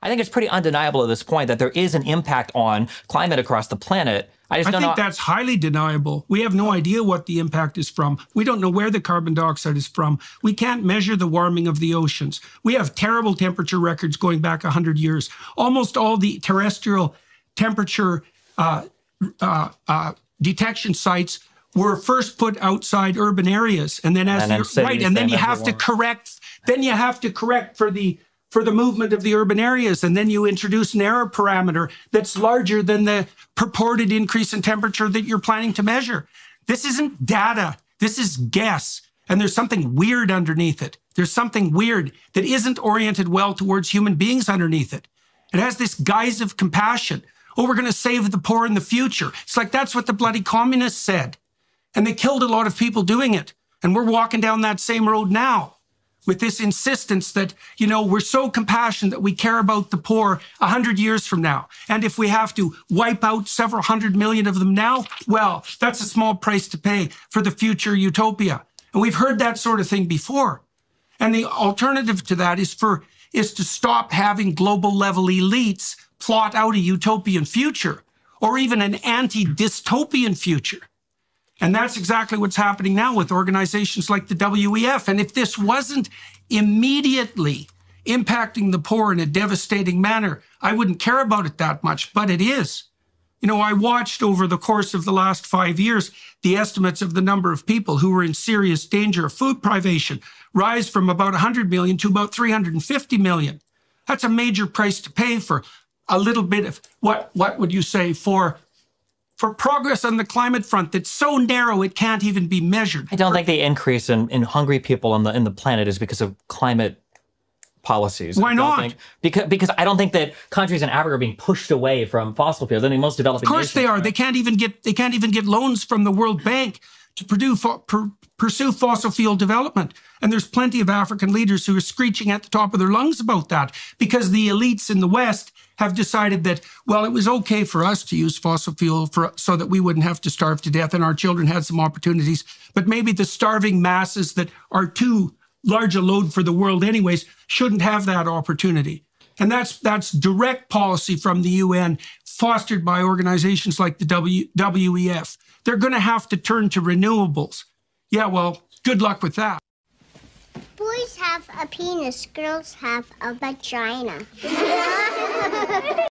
I think it's pretty undeniable at this point that there is an impact on climate across the planet. I think that's highly deniable. We have no idea what the impact is from. We don't know where the carbon dioxide is from. We can't measure the warming of the oceans. We have terrible temperature records going back 100 years. Almost all the terrestrial temperature detection sites were first put outside urban areas, and then then you have to correct. Then you have to correct for the movement of the urban areas, and then you introduce an error parameter that's larger than the purported increase in temperature that you're planning to measure. This isn't data. This is guess, and there's something weird underneath it. There's something weird that isn't oriented well towards human beings underneath it. It has this guise of compassion. Oh, we're going to save the poor in the future. It's like that's what the bloody communists said. And they killed a lot of people doing it. And we're walking down that same road now with this insistence that, you know, we're so compassionate that we care about the poor 100 years from now. And if we have to wipe out several 100 million of them now, well, that's a small price to pay for the future utopia. And we've heard that sort of thing before. And the alternative to that is to stop having global level elites plot out a utopian future or even an anti-dystopian future. And that's exactly what's happening now with organizations like the WEF. And if this wasn't immediately impacting the poor in a devastating manner, I wouldn't care about it that much, but it is. You know, I watched over the course of the last 5 years, the estimates of the number of people who were in serious danger of food privation rise from about 100 million to about 350 million. That's a major price to pay for a little bit of, what would you say, for progress on the climate front that's so narrow it can't even be measured. I don't think the increase in hungry people on the planet is because of climate policies. Why not? Because I don't think that countries in Africa are being pushed away from fossil fuels. I think most developing nations. Of course they are. They can't even get loans from the World Bank to pursue fossil fuel development. And there's plenty of African leaders who are screeching at the top of their lungs about that because the elites in the West have decided that, well, it was okay for us to use fossil fuel so that we wouldn't have to starve to death and our children had some opportunities. But maybe the starving masses that are too large a load for the world anyways shouldn't have that opportunity. And that's direct policy from the UN, fostered by organizations like the WEF. They're going to have to turn to renewables. Yeah, well, good luck with that. Boys have a penis, girls have a vagina.